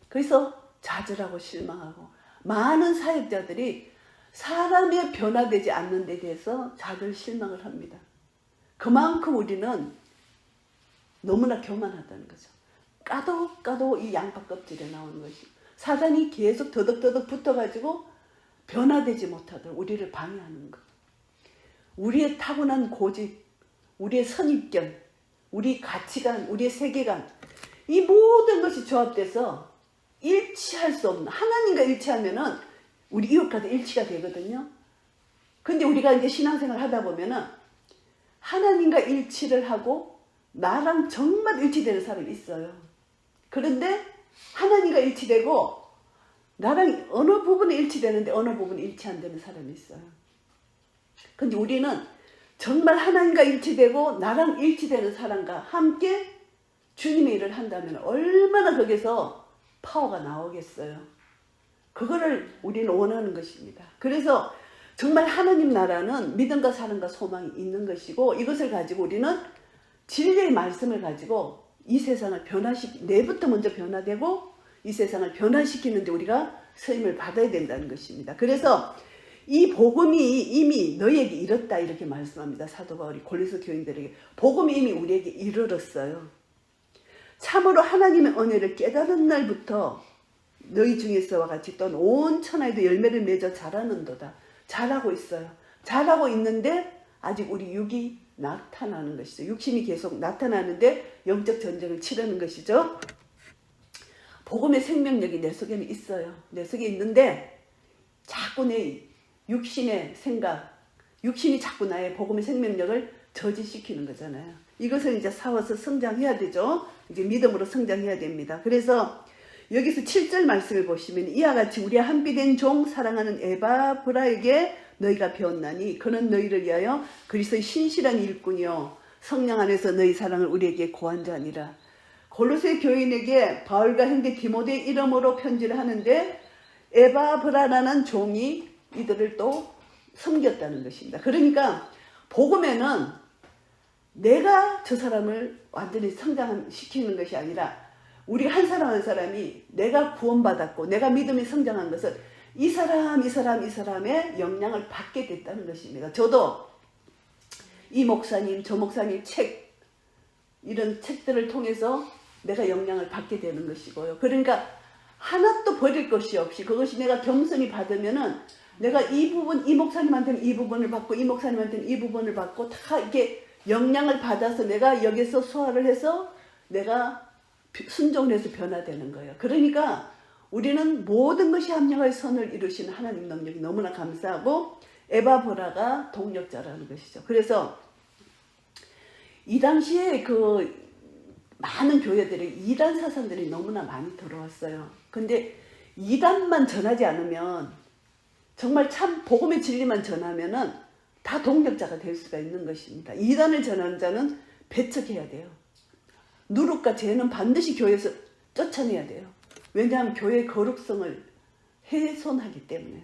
그래서 좌절하고 실망하고 많은 사역자들이 사람의 변화되지 않는 데 대해서 좌절 실망을 합니다. 그만큼 우리는 너무나 교만하다는 거죠. 까도 이 양파 껍질에 나오는 것이 사단이 계속 더덕더덕 붙어가지고 변화되지 못하도록 우리를 방해하는 것. 우리의 타고난 고집, 우리의 선입견, 우리 가치관, 우리의 세계관, 이 모든 것이 조합돼서 일치할 수 없는, 하나님과 일치하면은 우리 이웃과도 일치가 되거든요. 근데 우리가 이제 신앙생활 하다 보면은 하나님과 일치를 하고 나랑 정말 일치되는 사람이 있어요. 그런데 하나님과 일치되고 나랑 어느 부분에 일치되는데 어느 부분에 일치 안 되는 사람이 있어요. 근데 우리는 정말 하나님과 일치되고 나랑 일치되는 사람과 함께 주님의 일을 한다면 얼마나 거기서 파워가 나오겠어요. 그거를 우리는 원하는 것입니다. 그래서 정말 하나님 나라는 믿음과 사랑과 소망이 있는 것이고 이것을 가지고 우리는 진리의 말씀을 가지고 이 세상을 내부터 먼저 변화되고 이 세상을 변화시키는데 우리가 쓰임을 받아야 된다는 것입니다. 그래서 이 복음이 이미 너희에게 이뤘다 이렇게 말씀합니다. 사도 바울이 골로새 교인들에게 복음이 이미 우리에게 이르렀어요. 참으로 하나님의 은혜를 깨달은 날부터 너희 중에서와 같이 또는 온 천하에도 열매를 맺어 자라는도다. 자라고 있어요. 자라고 있는데 아직 우리 육이 나타나는 것이죠. 육신이 계속 나타나는데 영적 전쟁을 치르는 것이죠. 복음의 생명력이 내 속에는 있어요. 내 속에 있는데 자꾸 내 육신의 생각, 육신이 자꾸 나의 복음의 생명력을 저지시키는 거잖아요. 이것을 이제 싸워서 성장해야 되죠. 이제 믿음으로 성장해야 됩니다. 그래서 여기서 7절 말씀을 보시면 이와 같이 우리의 한비된 종 사랑하는 에바브라에게 너희가 배웠나니 그는 너희를 위하여 그리스도의 신실한 일꾼이요 성령 안에서 너희 사랑을 우리에게 고한 자니라. 골로새 교인에게 바울과 형제 디모데 이름으로 편지를 하는데 에바브라라는 종이 이들을 또 섬겼다는 것입니다. 그러니까 복음에는 내가 저 사람을 완전히 성장시키는 것이 아니라 우리 한 사람 한 사람이 내가 구원받았고 내가 믿음이 성장한 것을 이 사람의 영향을 받게 됐다는 것입니다. 저도 이 목사님 저 목사님 책 이런 책들을 통해서 내가 영향을 받게 되는 것이고요. 그러니까 하나도 버릴 것이 없이 그것이 내가 겸손히 받으면은 내가 이 부분 이 목사님한테는 이 부분을 받고 이 목사님한테는 이 부분을 받고 다 이렇게 영향을 받아서 내가 여기서 소화를 해서 내가 순종을 해서 변화되는 거예요. 그러니까 우리는 모든 것이 합력하여 선을 이루시는 하나님 능력이 너무나 감사하고 에바브라가 동력자라는 것이죠. 그래서 이 당시에 그 많은 교회들이 이단 사상들이 너무나 많이 들어왔어요. 근데 이단만 전하지 않으면 정말 참 복음의 진리만 전하면은 다 동력자가 될 수가 있는 것입니다. 이단을 전하는 자는 배척해야 돼요. 누룩과 죄는 반드시 교회에서 쫓아내야 돼요. 왜냐하면 교회의 거룩성을 훼손하기 때문에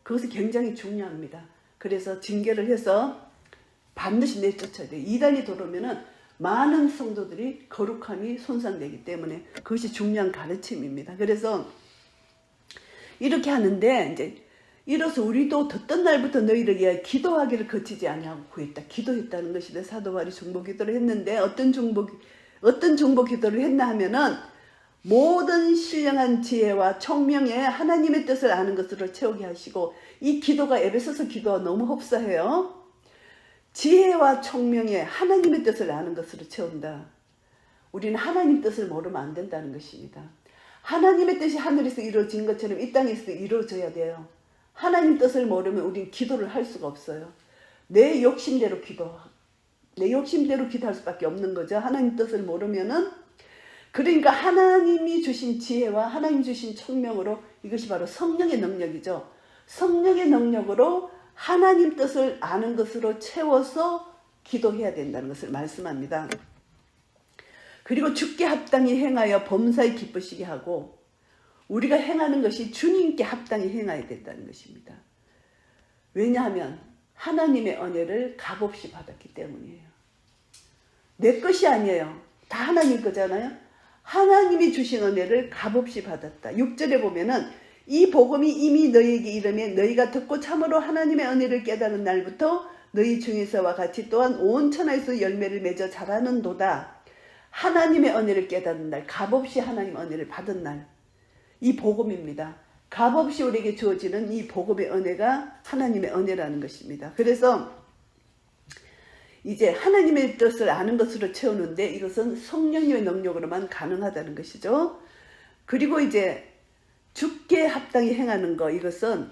그것이 굉장히 중요합니다. 그래서 징계를 해서 반드시 내쫓아야 돼요. 이단이 들어오면은 많은 성도들이 거룩함이 손상되기 때문에 그것이 중요한 가르침입니다. 그래서 이렇게 하는데 이제 이로써 우리도 듣던 날부터 너희를 위하여 기도하기를 거치지 아니하고 구했다. 기도했다는 것인데 사도 바울이 중보 기도를 했는데 어떤 중보 기도를 했나 하면은 모든 신령한 지혜와 총명에 하나님의 뜻을 아는 것으로 채우게 하시고 이 기도가 에베소서 기도와 너무 흡사해요. 지혜와 총명에 하나님의 뜻을 아는 것으로 채운다. 우리는 하나님 뜻을 모르면 안 된다는 것입니다. 하나님의 뜻이 하늘에서 이루어진 것처럼 이 땅에서도 이루어져야 돼요. 하나님 뜻을 모르면 우리는 기도를 할 수가 없어요. 내 욕심대로 기도할 수밖에 없는 거죠. 하나님 뜻을 모르면은. 그러니까 하나님이 주신 지혜와 하나님 주신 총명으로 이것이 바로 성령의 능력이죠. 성령의 능력으로 하나님 뜻을 아는 것으로 채워서 기도해야 된다는 것을 말씀합니다. 그리고 주께 합당히 행하여 범사에 기쁘시게 하고 우리가 행하는 것이 주님께 합당히 행해야 된다는 것입니다. 왜냐하면 하나님의 은혜를 값없이 받았기 때문이에요. 내 것이 아니에요. 다 하나님 거잖아요. 하나님이 주신 은혜를 값없이 받았다. 6절에 보면은 이 복음이 이미 너희에게 이르매 너희가 듣고 참으로 하나님의 은혜를 깨달은 날부터 너희 중에서와 같이 또한 온 천하에서 열매를 맺어 자라는도다. 하나님의 은혜를 깨달은 날, 값없이 하나님 은혜를 받은 날, 이 복음입니다. 값없이 우리에게 주어지는 이 복음의 은혜가 하나님의 은혜라는 것입니다. 그래서 이제 하나님의 뜻을 아는 것으로 채우는데 이것은 성령님의 능력으로만 가능하다는 것이죠. 그리고 이제 주께 합당히 행하는 것, 이것은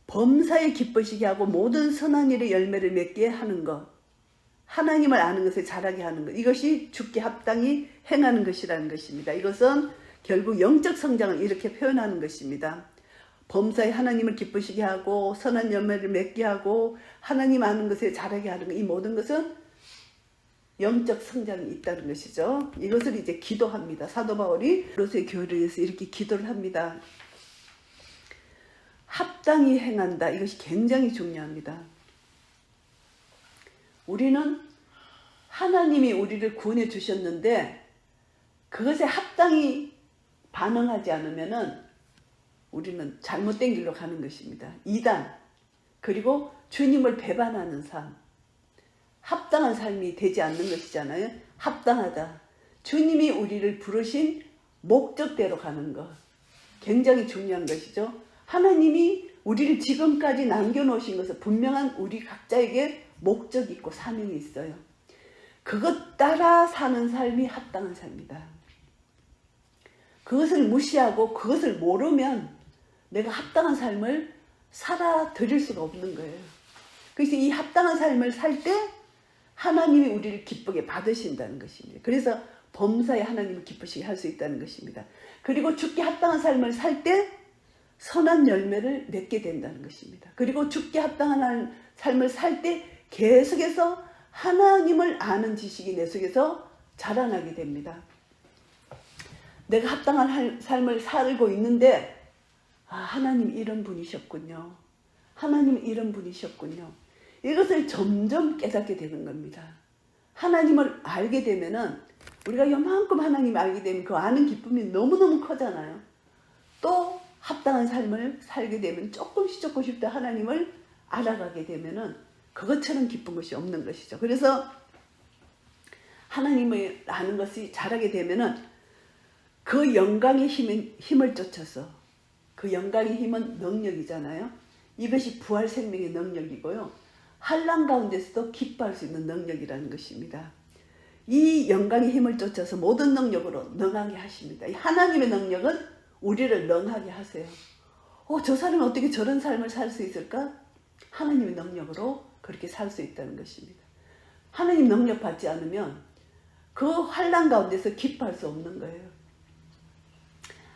범사에 기쁘시게 하고 모든 선한 일의 열매를 맺게 하는 것, 하나님을 아는 것을 잘하게 하는 것, 이것이 주께 합당히 행하는 것이라는 것입니다. 이것은 결국 영적 성장을 이렇게 표현하는 것입니다. 범사에 하나님을 기쁘시게 하고 선한 열매를 맺게 하고 하나님 아는 것을 잘하게 하는 것, 이 모든 것은 영적 성장이 있다는 것이죠. 이것을 이제 기도합니다. 사도 바울이 로스의 교회를 위해서 이렇게 기도를 합니다. 합당히 행한다. 이것이 굉장히 중요합니다. 우리는 하나님이 우리를 구원해 주셨는데 그것에 합당히 반응하지 않으면은 우리는 잘못된 길로 가는 것입니다. 이단, 그리고 주님을 배반하는 삶, 합당한 삶이 되지 않는 것이잖아요. 합당하다. 주님이 우리를 부르신 목적대로 가는 것, 굉장히 중요한 것이죠. 하나님이 우리를 지금까지 남겨놓으신 것은 분명한 우리 각자에게 목적이 있고 사명이 있어요. 그것 따라 사는 삶이 합당한 삶이다. 그것을 무시하고 그것을 모르면 내가 합당한 삶을 살아드릴 수가 없는 거예요. 그래서 이 합당한 삶을 살 때 하나님이 우리를 기쁘게 받으신다는 것입니다. 그래서 범사에 하나님을 기쁘시게 할 수 있다는 것입니다. 그리고 주께 합당한 삶을 살 때 선한 열매를 맺게 된다는 것입니다. 그리고 주께 합당한 삶을 살 때 계속해서 하나님을 아는 지식이 내 속에서 자라나게 됩니다. 내가 합당한 삶을 살고 있는데 하나님 이런 분이셨군요. 하나님 이런 분이셨군요. 이것을 점점 깨닫게 되는 겁니다. 하나님을 알게 되면은 우리가 요만큼 하나님을 알게 되면 그 아는 기쁨이 너무너무 커잖아요. 또 합당한 삶을 살게 되면 조금씩 더 하나님을 알아가게 되면은 그것처럼 기쁜 것이 없는 것이죠. 그래서 하나님을 아는 것이 자라게 되면은 그 영광의 힘을 쫓아서, 그 영광의 힘은 능력이잖아요. 이것이 부활 생명의 능력이고요. 환난 가운데서도 기뻐할 수 있는 능력이라는 것입니다. 이 영광의 힘을 쫓아서 모든 능력으로 능하게 하십니다. 이 하나님의 능력은 우리를 능하게 하세요. 저 사람이 어떻게 저런 삶을 살 수 있을까? 하나님의 능력으로 그렇게 살 수 있다는 것입니다. 하나님 능력 받지 않으면 그 환난 가운데서 기뻐할 수 없는 거예요.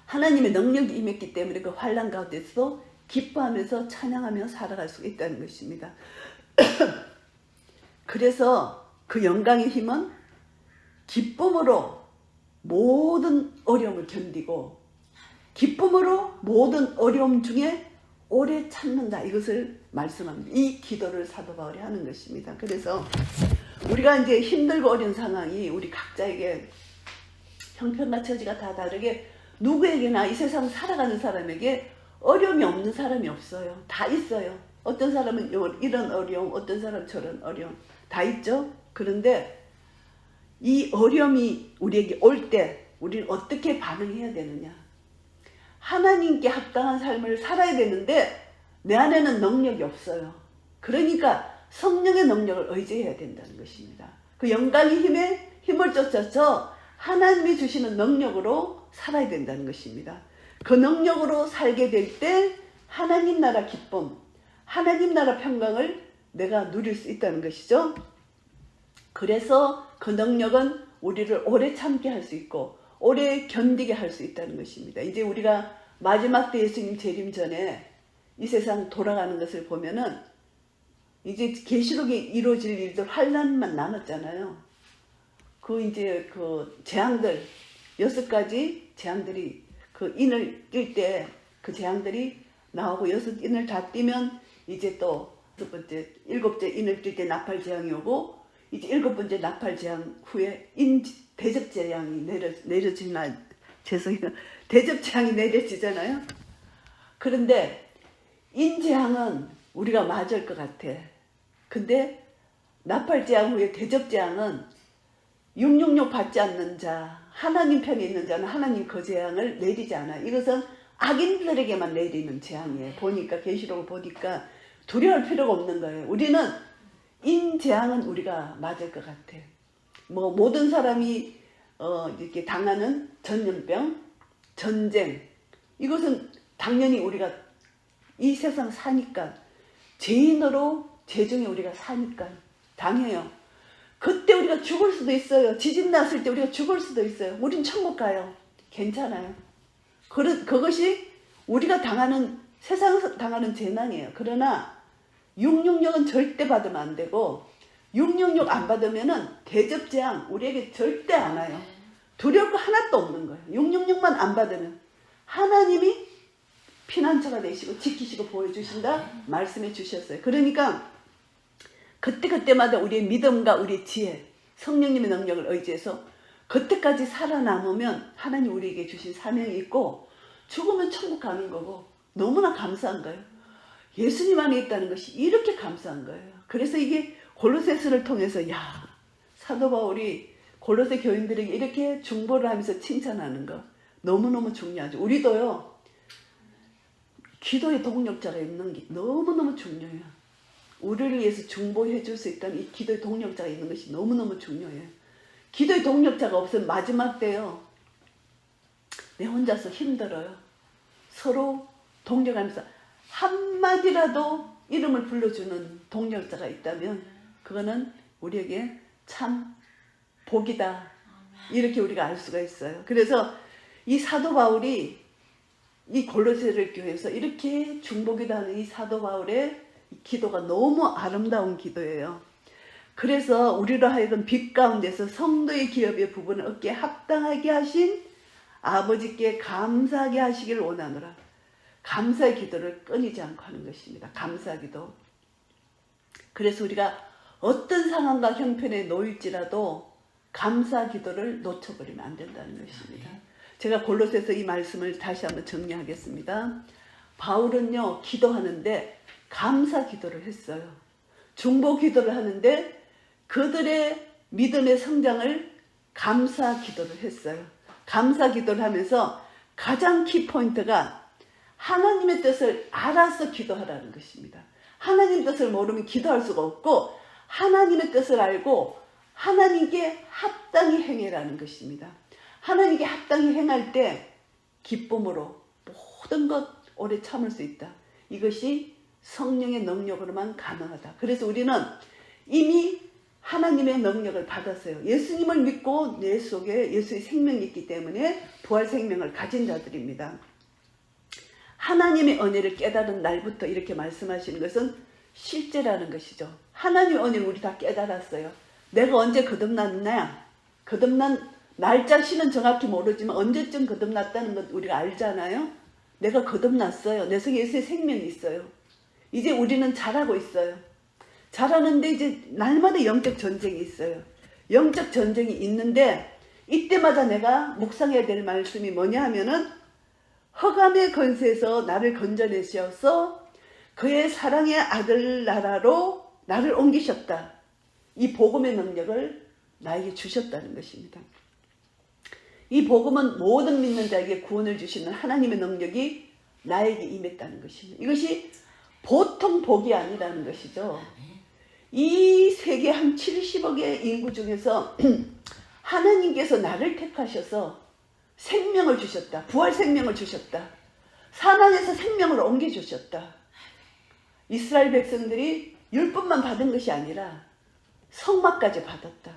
하나님의 능력이 임했기 때문에 그 환난 가운데서 기뻐하면서 찬양하며 살아갈 수 있다는 것입니다. 그래서 그 영광의 힘은 기쁨으로 모든 어려움을 견디고 기쁨으로 모든 어려움 중에 오래 참는다. 이것을 말씀합니다. 이 기도를 사도 바울이 하는 것입니다. 그래서 우리가 이제 힘들고 어려운 상황이 우리 각자에게 형편과 처지가 다 다르게 누구에게나 이 세상 살아가는 사람에게 어려움이 없는 사람이 없어요. 다 있어요. 어떤 사람은 이런 어려움, 어떤 사람은 저런 어려움 다 있죠. 그런데 이 어려움이 우리에게 올 때 우리는 어떻게 반응해야 되느냐. 하나님께 합당한 삶을 살아야 되는데 내 안에는 능력이 없어요. 그러니까 성령의 능력을 의지해야 된다는 것입니다. 그 영광의 힘을 쫓아서 하나님이 주시는 능력으로 살아야 된다는 것입니다. 그 능력으로 살게 될 때 하나님 나라 기쁨, 하나님 나라 평강을 내가 누릴 수 있다는 것이죠. 그래서 그 능력은 우리를 오래 참게 할 수 있고 오래 견디게 할 수 있다는 것입니다. 이제 우리가 마지막 때 예수님 재림 전에 이 세상 돌아가는 것을 보면은 이제 계시록에 이루어질 일들 환난만 남았잖아요. 그 이제 그 재앙들 6가지 재앙들이 그 인을 뛸 때 그 재앙들이 나오고 6인을 다 띄면 이제 또 7번째 7째 인을 뛸 때 나팔 재앙이 오고 이제 7번째 나팔 재앙 후에 대접재앙이 내려지나 죄송해요. 대접재앙이 내려지잖아요. 그런데 인재앙은 우리가 맞을 것 같아. 근데 나팔재앙 후에 대접재앙은 666 받지 않는 자, 하나님 편에 있는 자는 하나님 그 재앙을 내리지 않아요. 이것은 악인들에게만 내리는 재앙이에요. 보니까 계시록을 보니까 두려울 필요가 없는 거예요. 우리는 인재앙은 우리가 맞을 것 같아. 뭐 모든 사람이 이렇게 당하는 전염병, 전쟁, 이것은 당연히 우리가 이 세상 사니까, 죄인으로 죄중에 우리가 사니까 당해요. 그때 우리가 죽을 수도 있어요. 지진 났을 때 우리가 죽을 수도 있어요. 우린 천국 가요. 괜찮아요. 그것이 우리가 당하는, 세상에서 당하는 재난이에요. 그러나 666은 절대 받으면 안 되고, 666 안 받으면은 대접재앙 우리에게 절대 안 와요. 두려울 거 하나도 없는 거예요. 666만 안 받으면 하나님이 피난처가 되시고 지키시고 보여주신다 말씀해 주셨어요. 그러니까 그때그때마다 우리의 믿음과 우리의 지혜, 성령님의 능력을 의지해서 그때까지 살아남으면 하나님 우리에게 주신 사명이 있고, 죽으면 천국 가는 거고, 너무나 감사한 거예요. 예수님 안에 있다는 것이 이렇게 감사한 거예요. 그래서 이게 골로새서를 통해서 사도 바울이 골로새 교인들에게 이렇게 중보를 하면서 칭찬하는 거 너무너무 중요하죠. 우리도요, 기도의 동력자가 있는 게 너무너무 중요해요. 우리를 위해서 중보해 줄 수 있다는 이 기도의 동력자가 있는 것이 너무너무 중요해요. 기도의 동력자가 없으면 마지막 때요, 내 혼자서 힘들어요. 서로 동력하면서 한마디라도 이름을 불러주는 동력자가 있다면 그거는 우리에게 참 복이다, 이렇게 우리가 알 수가 있어요. 그래서 이 사도 바울이 이 골로새를 교회에서 이렇게 중보기도 하는 이 사도 바울의 기도가 너무 아름다운 기도예요. 그래서 우리로 하여금 빛 가운데서 성도의 기업의 부분을 얻기에 합당하게 하신 아버지께 감사하게 하시길 원하노라. 감사의 기도를 끊이지 않고 하는 것입니다. 감사 기도. 그래서 우리가 어떤 상황과 형편에 놓일지라도 감사 기도를 놓쳐버리면 안 된다는 것입니다. 제가 골로새서 이 말씀을 다시 한번 정리하겠습니다. 바울은요, 기도하는데 감사 기도를 했어요. 중보 기도를 하는데 그들의 믿음의 성장을 감사 기도를 했어요. 감사 기도를 하면서 가장 키포인트가 하나님의 뜻을 알아서 기도하라는 것입니다. 하나님 뜻을 모르면 기도할 수가 없고, 하나님의 뜻을 알고 하나님께 합당히 행해라는 것입니다. 하나님께 합당히 행할 때 기쁨으로 모든 것 오래 참을 수 있다. 이것이 성령의 능력으로만 가능하다. 그래서 우리는 이미 하나님의 능력을 받았어요. 예수님을 믿고 내 속에 예수의 생명이 있기 때문에 부활 생명을 가진 자들입니다. 하나님의 은혜를 깨달은 날부터 이렇게 말씀하시는 것은 실제라는 것이죠. 하나님의 은혜를 우리 다 깨달았어요. 내가 언제 거듭났냐? 거듭난 날짜시는 정확히 모르지만 언제쯤 거듭났다는 것 우리가 알잖아요. 내가 거듭났어요. 내 속에 예수의 생명이 있어요. 이제 우리는 자라고 있어요. 자라는데 이제 날마다 영적 전쟁이 있어요. 영적 전쟁이 있는데 이때마다 내가 묵상해야 될 말씀이 뭐냐 하면은, 흑암의 권세에서 나를 건져내셔서 그의 사랑의 아들 나라로 나를 옮기셨다. 이 복음의 능력을 나에게 주셨다는 것입니다. 이 복음은 모든 믿는 자에게 구원을 주시는 하나님의 능력이 나에게 임했다는 것입니다. 이것이 보통 복이 아니라는 것이죠. 이 세계 한 70억의 인구 중에서 하나님께서 나를 택하셔서 생명을 주셨다. 부활 생명을 주셨다. 사망에서 생명을 옮겨주셨다. 이스라엘 백성들이 율법만 받은 것이 아니라 성막까지 받았다.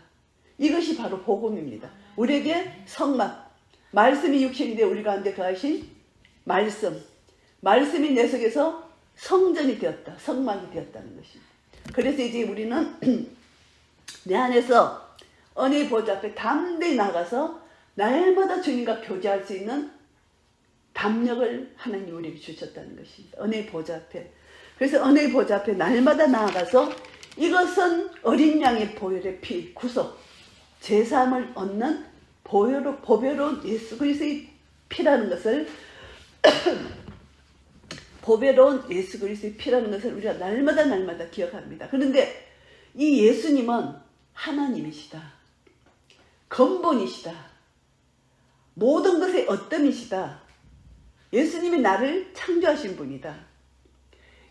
이것이 바로 복음입니다. 우리에게 성막, 말씀이 육신이 되어 우리 가운데 거하신 말씀, 말씀이 내 속에서 성전이 되었다. 성막이 되었다는 것입니다. 그래서 이제 우리는 내 안에서 은혜의 보좌 앞에 담대히 나가서 날마다 주님과 교제할 수 있는 담력을 하나님 우리에게 주셨다는 것입니다. 은혜의 보좌 앞에. 그래서 은혜의 보좌 앞에 날마다 나아가서 이것은 어린 양의 보혈의 피, 구속. 제사함을 얻는 보배로운 예수 그리스도의 피라는 것을 보배로운 예수 그리스도의 피라는 것을 우리가 날마다 기억합니다. 그런데 이 예수님은 하나님이시다. 근본이시다. 모든 것의 어뜸이시다. 예수님이 나를 창조하신 분이다.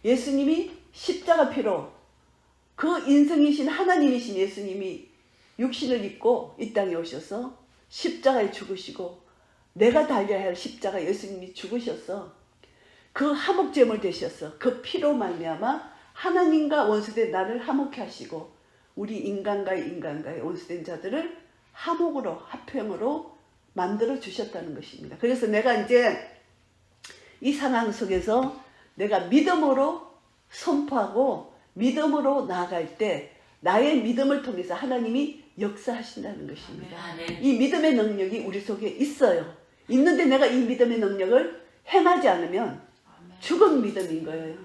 예수님이 십자가 피로 그 인성이신 하나님이신 예수님이 육신을 입고 이 땅에 오셔서 십자가에 죽으시고 내가 달려야 할 십자가 예수님이 죽으셔서 그 화목제물 되셔서 그 피로 말미암아 하나님과 원수된 나를 화목케 하시고 우리 인간과의 원수된 자들을 화목으로 화평으로 만들어 주셨다는 것입니다. 그래서 내가 이제 이 상황 속에서 내가 믿음으로 선포하고 믿음으로 나아갈 때 나의 믿음을 통해서 하나님이 역사하신다는 것입니다. 이 믿음의 능력이 우리 속에 있어요. 있는데 내가 이 믿음의 능력을 행하지 않으면 죽은 믿음인 거예요.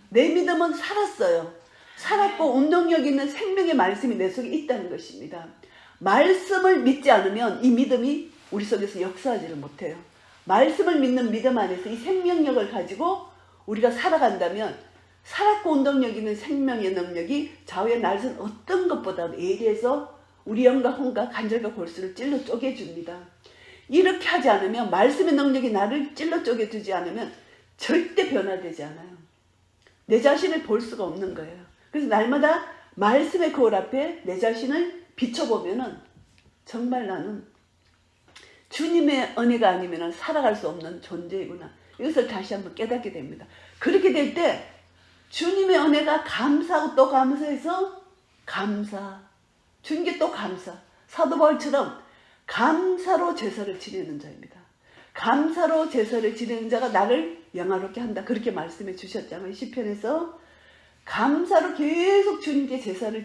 내 믿음은 살았어요. 살았고 운동력 있는 생명의 말씀이 내 속에 있다는 것입니다. 말씀을 믿지 않으면 이 믿음이 우리 속에서 역사하지를 못해요. 말씀을 믿는 믿음 안에서 이 생명력을 가지고 우리가 살아간다면 살았고 운동력 있는 생명의 능력이 좌우의 날선 어떤 것보다 예리해서 우리 영과 혼과 관절과 골수를 찔러 쪼개줍니다. 이렇게 하지 않으면 말씀의 능력이 나를 찔러 쪼개주지 않으면 절대 변화되지 않아요. 내 자신을 볼 수가 없는 거예요. 그래서 날마다 말씀의 거울 앞에 내 자신을 비춰보면은 정말 나는 주님의 은혜가 아니면 살아갈 수 없는 존재이구나. 이것을 다시 한번 깨닫게 됩니다. 그렇게 될 때 주님의 은혜가 감사하고 또 감사해서 감사. 주님께 또 감사. 사도 바울처럼 감사로 제사를 지내는 자입니다. 감사로 제사를 지내는 자가 나를 영화롭게 한다. 그렇게 말씀해 주셨잖아요. 시편에서 감사로 계속 주님께 제사를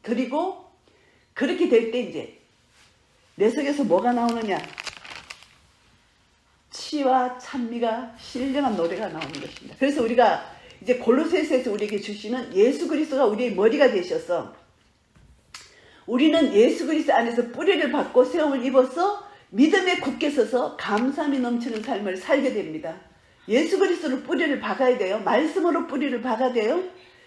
드리고 그렇게 될 때 이제 내 속에서 뭐가 나오느냐? 치와 찬미가 신령한 노래가 나오는 것입니다. 그래서 우리가 이제 골로새서에서 우리에게 주시는 예수 그리스도가 우리의 머리가 되셔서 우리는 예수 그리스도 안에서 뿌리를 받고 세움을 입어서 믿음에 굳게 서서 감사함이 넘치는 삶을 살게 됩니다. 예수 그리스도로 뿌리를 박아야 돼요. 말씀으로 뿌리를 박아야 돼요.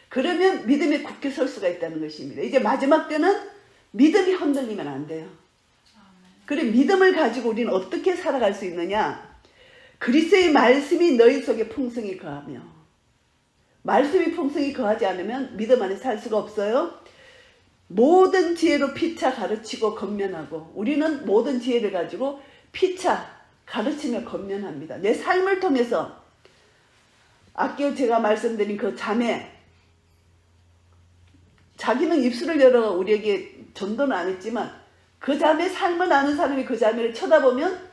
그러면 믿음에 굳게 설 수가 있다는 것입니다. 이제 마지막 때는 믿음이 흔들리면 안 돼요. 그래 믿음을 가지고 우리는 어떻게 살아갈 수 있느냐? 그리스도의 말씀이 너희 속에 풍성히 거하며 말씀이 풍성히 거하지 않으면 믿음 안에 살 수가 없어요. 모든 지혜로 피차 가르치고 건면하고 우리는 모든 지혜를 가지고 피차 가르치며 건면합니다. 내 삶을 통해서 아까 제가 말씀드린 그 자매 자기는 입술을 열어 우리에게 전도는 안 했지만 그 자매의 삶을 아는 사람이 그 자매를 쳐다보면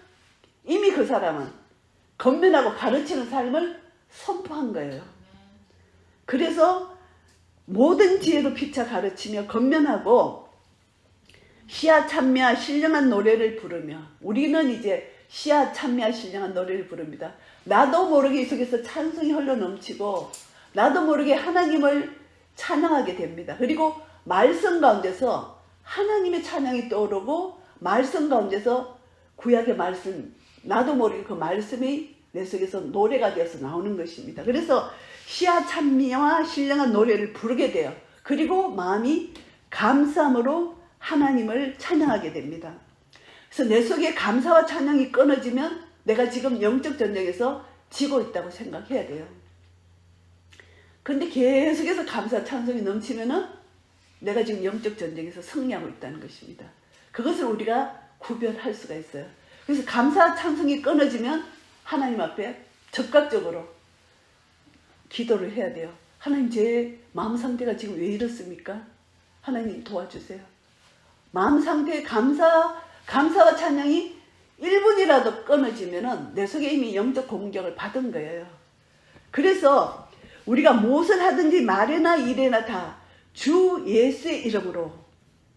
이미 그 사람은 건면하고 가르치는 삶을 선포한 거예요. 그래서 모든 지혜로 피차 가르치며 건면하고 시야 찬미와 신령한 노래를 부르며 우리는 이제 시야 찬미와 신령한 노래를 부릅니다. 나도 모르게 이 속에서 찬송이 흘러넘치고 나도 모르게 하나님을 찬양하게 됩니다. 그리고 말씀 가운데서 하나님의 찬양이 떠오르고 말씀 가운데서 구약의 말씀 나도 모르게 그 말씀이 내 속에서 노래가 되어서 나오는 것입니다. 그래서 시야 찬미와 신령한 노래를 부르게 돼요. 그리고 마음이 감사함으로 하나님을 찬양하게 됩니다. 그래서 내 속에 감사와 찬양이 끊어지면 내가 지금 영적 전쟁에서 지고 있다고 생각해야 돼요. 그런데 계속해서 감사 찬송이 넘치면은 내가 지금 영적 전쟁에서 승리하고 있다는 것입니다. 그것을 우리가 구별할 수가 있어요. 그래서 감사 찬송이 끊어지면 하나님 앞에 적극적으로 기도를 해야 돼요. 하나님 제 마음 상태가 지금 왜 이렇습니까? 하나님 도와주세요. 마음 상태의 감사와 찬양이 1분이라도 끊어지면은 내 속에 이미 영적 공격을 받은 거예요. 그래서 우리가 무엇을 하든지 말이나 일이나 다 주 예수의 이름으로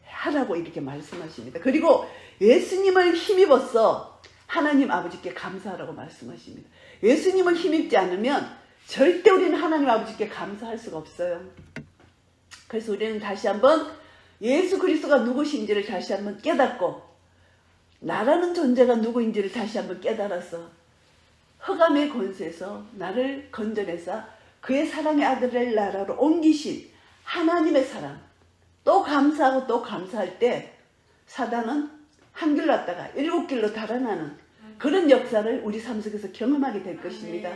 하라고 이렇게 말씀하십니다. 그리고 예수님을 힘입어서 하나님 아버지께 감사하라고 말씀하십니다. 예수님을 힘입지 않으면 절대 우리는 하나님 아버지께 감사할 수가 없어요. 그래서 우리는 다시 한번 예수 그리스도가 누구신지를 다시 한번 깨닫고 나라는 존재가 누구인지를 다시 한번 깨달아서 흑암의 권세에서 나를 건져내사 그의 사랑의 아들을 나라로 옮기신 하나님의 사랑, 또 감사하고 또 감사할 때 사단은 한 길로 왔다가 7길로 달아나는 그런 역사를 우리 삶 속에서 경험하게 될 것입니다.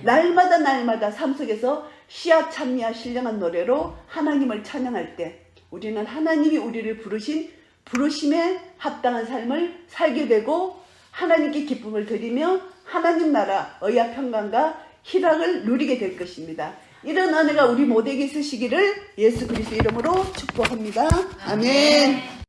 날마다 날마다 삶 속에서 시야 찬미와 신령한 노래로 하나님을 찬양할 때 우리는 하나님이 우리를 부르신 부르심에 합당한 삶을 살게 되고 하나님께 기쁨을 드리며 하나님 나라 의와 평강과 희락을 누리게 될 것입니다. 이런 은혜가 우리 모두에게 있으시기를 예수 그리스도 이름으로 축복합니다. 아멘.